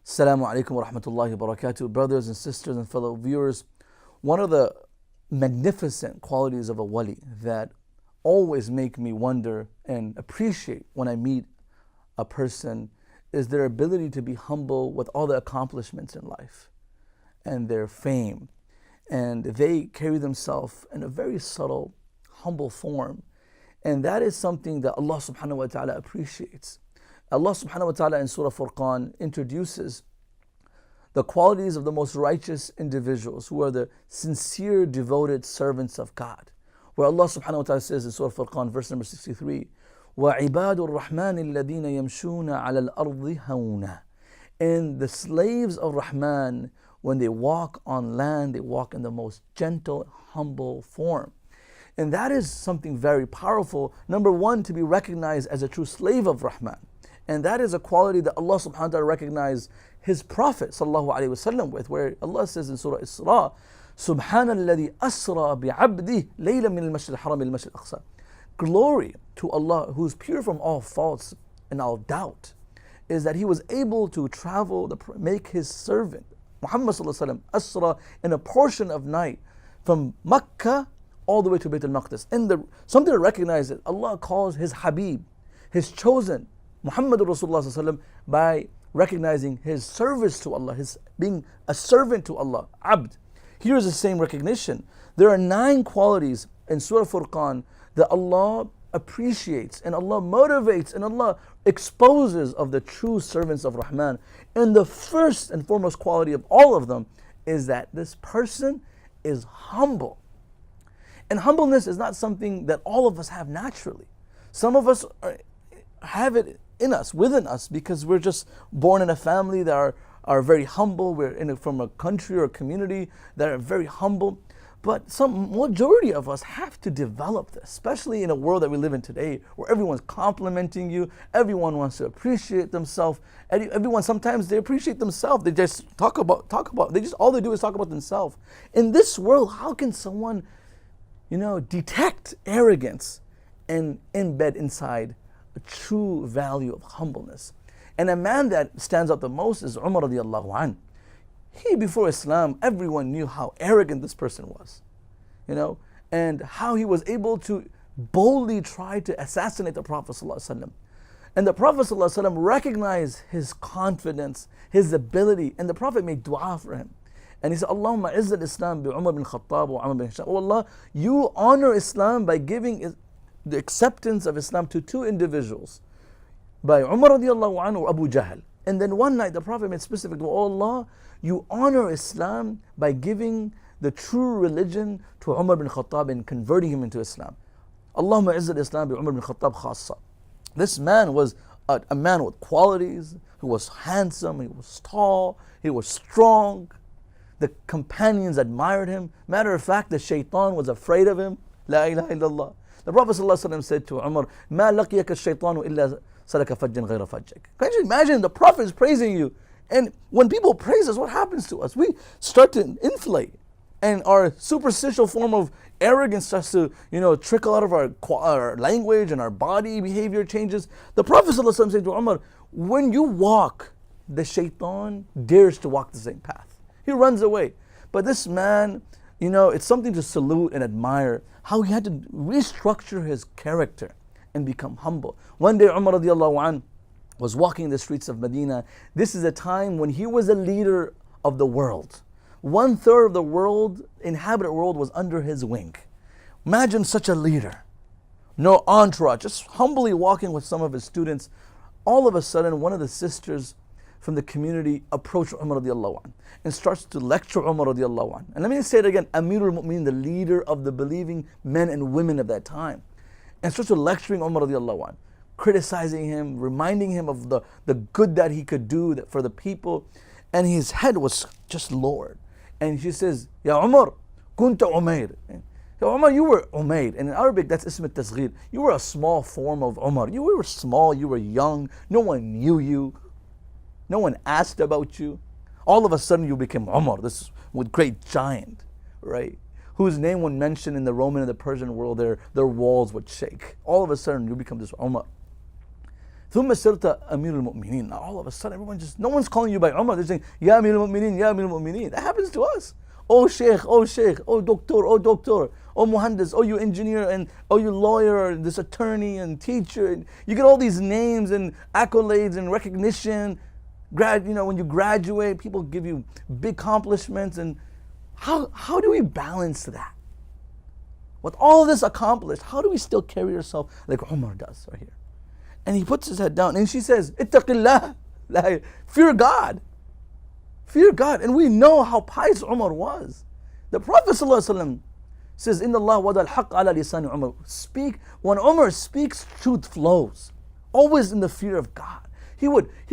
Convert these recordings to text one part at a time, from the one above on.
Assalamu alaikum wa rahmatullahi wa barakatuh. Brothers and sisters and fellow viewers, one of the magnificent qualities of a wali that always make me wonder and appreciate when I meet a person is their ability to be humble with all the accomplishments in life and their fame. And they carry themselves in a very subtle, humble form. And that is something that Allah subhanahu wa ta'ala appreciates. Allah subhanahu wa ta'ala in Surah Furqan introduces the qualities of the most righteous individuals who are the sincere, devoted servants of God. Where Allah subhanahu wa ta'ala says in Surah Furqan, verse number 63, وَعِبَادُ الرَّحْمَنِ الَّذِينَ يَمْشُونَ عَلَى الْأَرْضِ هَوْنًا. And the slaves of Rahman, when they walk on land, they walk in the most gentle, humble form. And that is something very powerful. Number one, to be recognized as a true slave of Rahman. And that is a quality that Allah subhanahu wa ta'ala recognized His Prophet sallallahu alayhi wa sallam with, where Allah says in Surah Isra, سُبْحَانَ الَّذِي أَسْرَى بِعَبْدِهِ لَيْلًا مِنَ الْمَسْجِدِ الْحَرَامِ إِلَى الْمَسْجِدِ الْأَقْصَى. Glory to Allah, who is pure from all faults and all doubt, is that He was able to travel, make His servant, Muhammad sallallahu alayhi wa sallam, Asra, in a portion of night, from Makkah all the way to Bayt al-Maqdis. And something to recognize that Allah calls His Habib, His chosen, Muhammad Rasulullah by recognizing His service to Allah, His being a servant to Allah, Abd. Here's the same recognition. There are 9 qualities in Surah Furqan that Allah appreciates and Allah motivates and Allah exposes of the true servants of Rahman. And the first and foremost quality of all of them is that this person is humble. And humbleness is not something that all of us have naturally. Some of us have it in us, within us, because we're just born in a family that are very humble. We're from a country or a community that are very humble. But some majority of us have to develop this, especially in a world that we live in today, where everyone's complimenting you, everyone wants to appreciate themselves. Everyone, sometimes they appreciate themselves. They just talk about. All they do is talk about themselves. In this world, how can someone, detect arrogance and embed inside a true value of humbleness? And a man that stands out the most is Umar radiallahu anh. He, before Islam, everyone knew how arrogant this person was, and how he was able to boldly try to assassinate the Prophet sallallahu alaihi wasallam. And the Prophet sallallahu alaihi wasallam recognized his confidence, his ability, and the Prophet made dua for him. And he said, Allahumma izz al-Islam bi Umar bin Khattab wa Umar bin Hisham. Oh Allah, you honor Islam by giving the acceptance of Islam to 2 individuals, by Umar radiallahu anhu or Abu Jahl. And then one night the Prophet made specific, oh Allah, you honor Islam by giving the true religion to Umar bin Khattab and converting him into Islam. Allahumma izz al-Islam bi Umar bin Khattab khassa. This man was a man with qualities, who was handsome, he was tall, he was strong. The companions admired him. Matter of fact, the shaitan was afraid of him. La ilaha illallah. The Prophet ﷺ said to Umar, مَا لَقِيَكَ الشَّيْطَانُ إِلَّا سَلَكَ فَجًّا غَيْرَ فَجَّكَ. Can you imagine? The Prophet is praising you. And when people praise us, what happens to us? We start to inflate. And our superficial form of arrogance starts to, trickle out of our language, and our body behavior changes. The Prophet ﷺ said to Umar, when you walk, the shaitan dares to walk the same path. He runs away. But this man, it's something to salute and admire, how he had to restructure his character and become humble. One day Umar radiallahu anh was walking the streets of Medina. This is a time when he was a leader of the world. 1/3 of the inhabited world was under his wing. Imagine such a leader. No entourage, just humbly walking with some of his students. All of a sudden, one of the sisters from the community approached Umar radiallahu anh and starts to lecture Umar radiallahu anh. And let me say it again, Amirul Mu'minin, the leader of the believing men and women of that time. And starts to lecturing Umar radiallahu anh, criticizing him, reminding him of the good that he could do for the people. And his head was just lowered. And she says, Ya Umar, kunta Umair. Ya Umar, you were Umair. And in Arabic, that's ism al-tasghir. You were a small form of Umar. You were small, you were young, no one knew you. No one asked about you. All of a sudden you became Umar, this great giant, right? Whose name when mentioned in the Roman and the Persian world, their walls would shake. All of a sudden you become this Umar. ثم صرت أمير المؤمنين. Now all of a sudden, no one's calling you by Umar. They're saying, Ya Amir al-Mu'mineen, Ya Amir al-Mu'mineen. That happens to us. Oh Sheikh, oh Sheikh, oh Doctor, oh Doctor, oh Muhandis, oh you engineer, and oh you lawyer, and this attorney and teacher. And you get all these names and accolades and recognition. When you graduate, people give you big accomplishments. And how do we balance that? With all this accomplished, how do we still carry ourselves like Umar does right here? And he puts his head down and she says, Ittaqillah, fear God. Fear God. And we know how pious Umar was. The Prophet ﷺ says, Inna Allah wada al-haq ala lisani Umar. When Umar speaks, truth flows. Always in the fear of God. He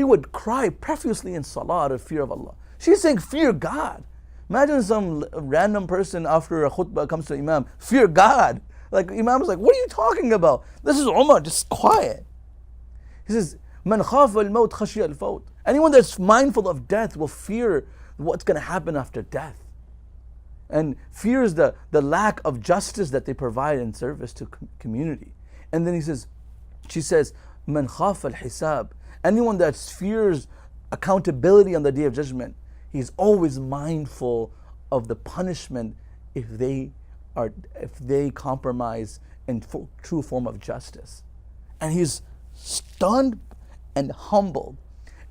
would cry profusely in salah out of fear of Allah. She's saying, fear God. Imagine some random person after a khutbah comes to Imam, fear God. Like Imam is like, what are you talking about? This is Umar, just quiet. He says, Man khafa al-maut khashiya al-fawt. Anyone that's mindful of death will fear what's going to happen after death. And fears the lack of justice that they provide in service to community. And then she says, Man khafa al-hisab. Anyone that fears accountability on the Day of Judgment, he's always mindful of the punishment if they compromise in true form of justice. And he's stunned and humbled.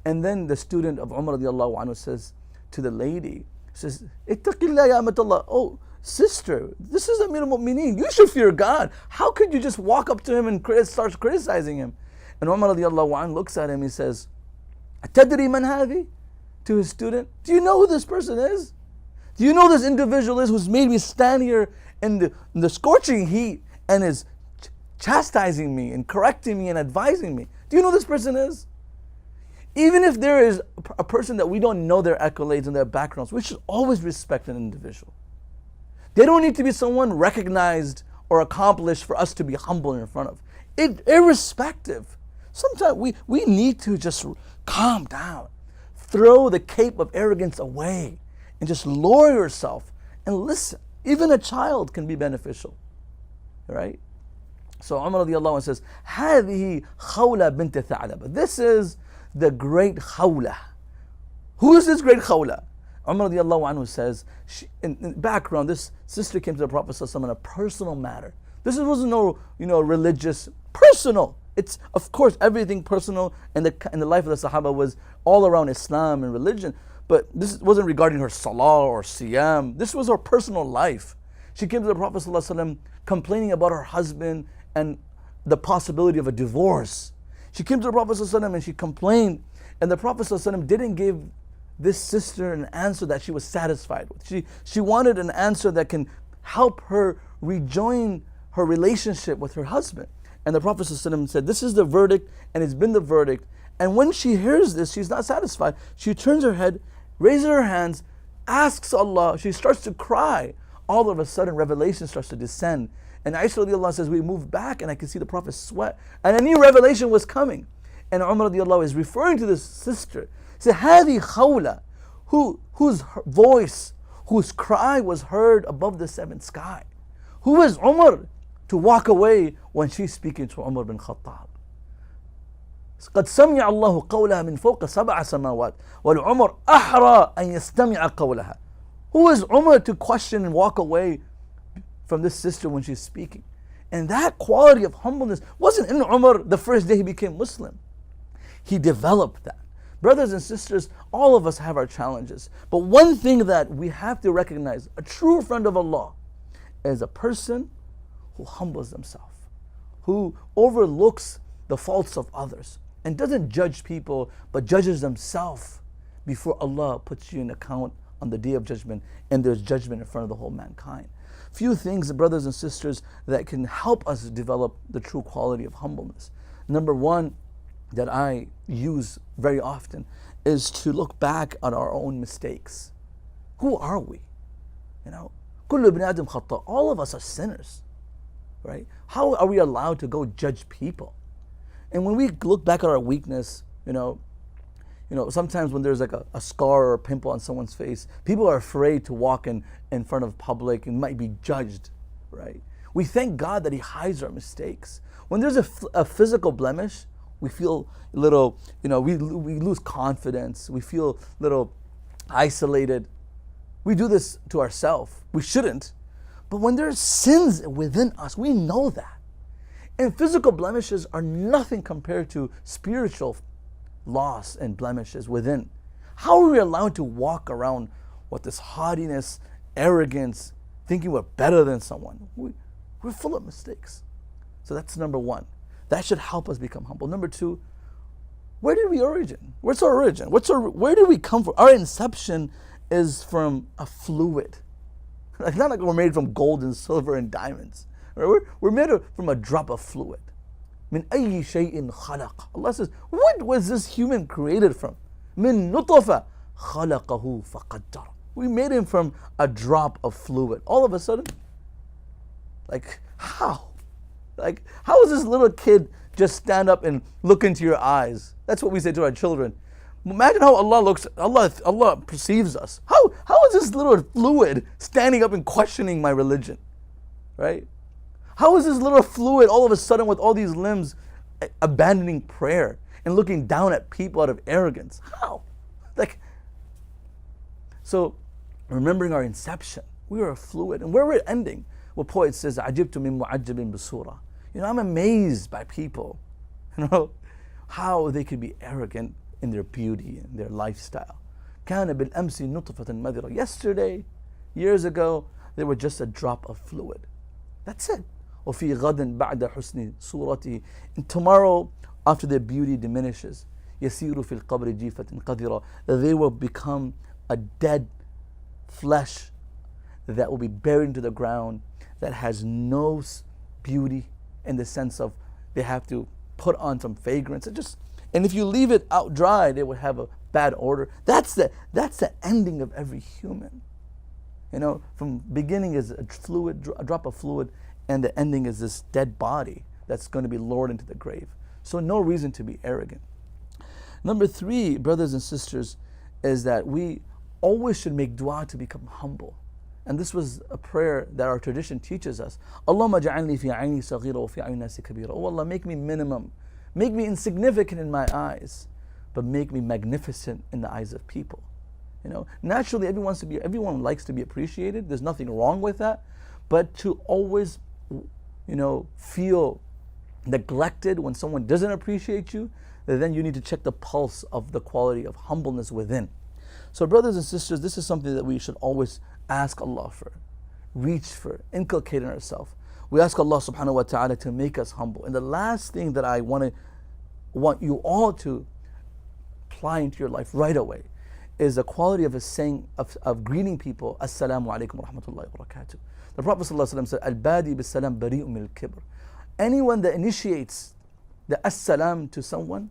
And then the student of Umar radiallahu anhu says to the lady, says, Ittaqillah ya amatallah. Oh, sister, this is Amir al-Mu'mineen. You should fear God. How could you just walk up to him and start criticizing him? And Umar radiallahu anhu looks at him, he says, Atadri man hadhi? To his student, do you know who this person is? Do you know who this individual is who's made me stand here in the scorching heat and is chastising me and correcting me and advising me? Do you know who this person is? Even if there is a person that we don't know their accolades and their backgrounds, we should always respect an individual. They don't need to be someone recognized or accomplished for us to be humble in front of. Irrespective. Sometimes we need to just calm down. Throw the cape of arrogance away and just lower yourself and listen. Even a child can be beneficial, right? So Umar radiallahu anhu says, هذه خولة بنت ثعلبة. This is the great Khawla. Who is this great Khawla? Umar radiallahu anhu says, in background, this sister came to the Prophet ﷺ in a personal matter. This wasn't no religious, personal. It's, of course, everything personal in the life of the Sahaba was all around Islam and religion, but this wasn't regarding her salah or siyam. This was her personal life. She came to the Prophet ﷺ complaining about her husband and the possibility of a divorce. She came to the Prophet ﷺ and she complained, and the Prophet ﷺ didn't give this sister an answer that she was satisfied with. She wanted an answer that can help her rejoin her relationship with her husband. And the Prophet ﷺ said, this is the verdict, and it's been the verdict. And when she hears this, she's not satisfied. She turns her head, raises her hands, asks Allah, she starts to cry. All of a sudden, revelation starts to descend. And Aisha radiallahu anha says, we moved back and I could see the Prophet sweat. And a new revelation was coming. And Umar radiallahu anhu is referring to this sister. He said, Hadi Khawla, whose voice, whose cry was heard above the seventh sky. Who is Umar to walk away when she's speaking to Umar bin Khattab? قد سمع الله قولها من فوق سبع سماوات والعمر أحرى أن يستمع قولها. Who is Umar to question and walk away from this sister when she's speaking? And that quality of humbleness wasn't in Umar the first day he became Muslim. He developed that. Brothers and sisters, all of us have our challenges. But one thing that we have to recognize, a true friend of Allah is a person who humbles himself, who overlooks the faults of others, and doesn't judge people, but judges himself before Allah puts you in account on the Day of Judgment, and there's judgment in front of the whole mankind. Few things, brothers and sisters, that can help us develop the true quality of humbleness. Number one, that I use very often, is to look back at our own mistakes. Who are we? كل ابن آدم خطاء. All of us are sinners, right? How are we allowed to go judge people? And when we look back at our weakness, sometimes when there's like a scar or a pimple on someone's face, people are afraid to walk in front of public and might be judged, right? We thank God that He hides our mistakes. When there's a physical blemish, We feel a little, we lose confidence. We feel a little isolated. We do this to ourselves. We shouldn't. But when there's sins within us, we know that. And physical blemishes are nothing compared to spiritual loss and blemishes within. How are we allowed to walk around with this haughtiness, arrogance, thinking we're better than someone? We're full of mistakes. So that's number one. That should help us become humble. Number two, where did we origin? What's our origin? Where did we come from? Our inception is from a fluid. It's not like we're made from gold and silver and diamonds. We're made from a drop of fluid. Min ayyi shay'in khalaq. Allah says, what was this human created from? Min nutfa khalaqahu faqaddar. We made him from a drop of fluid. All of a sudden, how? How is this little kid just stand up and look into your eyes? That's what we say to our children. Imagine how Allah perceives us. How is this little fluid standing up and questioning my religion? Right? How is this little fluid all of a sudden with all these limbs abandoning prayer and looking down at people out of arrogance? How? So remembering our inception, we are a fluid. And where we're ending, what poet says, عَجِبْتُ مِن مُعَجَّبٍ بِصُورَةٍ. I'm amazed by people, how they could be arrogant in their beauty and their lifestyle. كَانَ بِالْأَمْسِ نُطْفَةً مَذِرَةً. Yesterday, years ago, they were just a drop of fluid. That's it. وَفِي غَدٍ بَعْدَ حُسْنِ صُورَتِهِ. And tomorrow, after their beauty diminishes, يَسِيرُ فِي الْقَبْرِ جِيفَةٍ قَذِرًا. They will become a dead flesh that will be buried into the ground, that has no beauty in the sense of they have to put on some fragrance. And if you leave it out dried, it would have a bad odor. That's the ending of every human. From beginning is a drop of fluid, and the ending is this dead body that's going to be lowered into the grave. So no reason to be arrogant. Number three, brothers and sisters, is that we always should make dua to become humble. And this was a prayer that our tradition teaches us. Allahumma ja'alni fi ayni saghira wa fi ayni nasi kabira. Oh Allah, make me minimum. Make me insignificant in my eyes, but make me magnificent in the eyes of people. Naturally everyone likes to be appreciated. There's nothing wrong with that. But to always, feel neglected when someone doesn't appreciate you, then you need to check the pulse of the quality of humbleness within. So brothers and sisters, this is something that we should always ask Allah for, reach for, inculcate in ourselves. We ask Allah subhanahu wa ta'ala to make us humble. And the last thing that I want you all to apply into your life right away is the quality of a saying of greeting people, Assalamu alaikum wa rahmatullahi wa barakatuh. The Prophet ﷺ said, Al-badi bis-salam bari'un min al-kibr. Anyone that initiates the as-salam to someone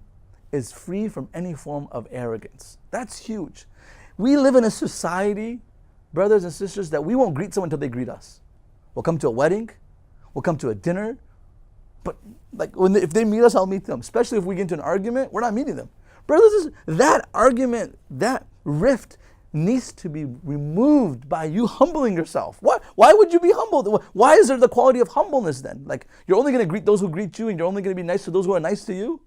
is free from any form of arrogance. That's huge. We live in a society, brothers and sisters, that we won't greet someone until they greet us. We'll come to a wedding, we'll come to a dinner, but if they meet us, I'll meet them. Especially if we get into an argument, we're not meeting them. Brothers and sisters, that argument, that rift needs to be removed by you humbling yourself. Why would you be humbled? Why is there the quality of humbleness then? You're only going to greet those who greet you, and you're only going to be nice to those who are nice to you,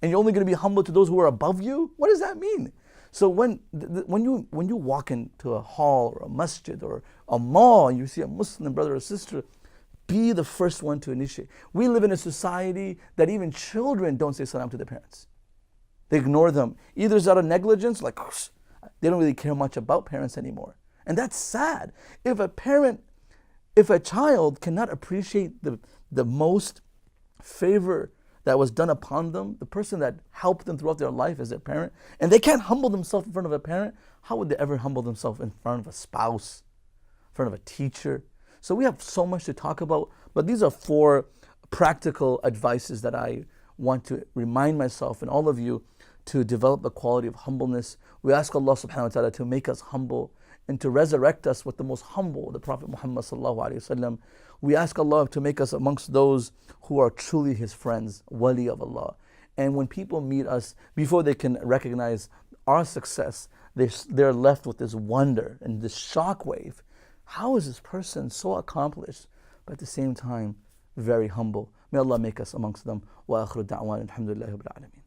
and you're only going to be humble to those who are above you? What does that mean? So when you walk into a hall or a masjid or a mall and you see a Muslim brother or sister, be the first one to initiate. We live in a society that even children don't say salam to their parents. They ignore them. Either it's out of negligence, they don't really care much about parents anymore. And that's sad. If a child cannot appreciate the most favor that was done upon them, the person that helped them throughout their life as their parent, and they can't humble themselves in front of a parent, how would they ever humble themselves in front of a spouse, in front of a teacher? So we have so much to talk about, but these are 4 practical advices that I want to remind myself and all of you to develop the quality of humbleness. We ask Allah subhanahu wa ta'ala to make us humble and to resurrect us with the most humble, the Prophet Muhammad sallallahu alaihi wasallam. We ask Allah to make us amongst those who are truly His friends, wali of Allah. And when people meet us, before they can recognize our success, they're left with this wonder and this shockwave. How is this person so accomplished, but at the same time, very humble? May Allah make us amongst them. Wa akhiru da'wan alhamdulillahi rabbil alameen.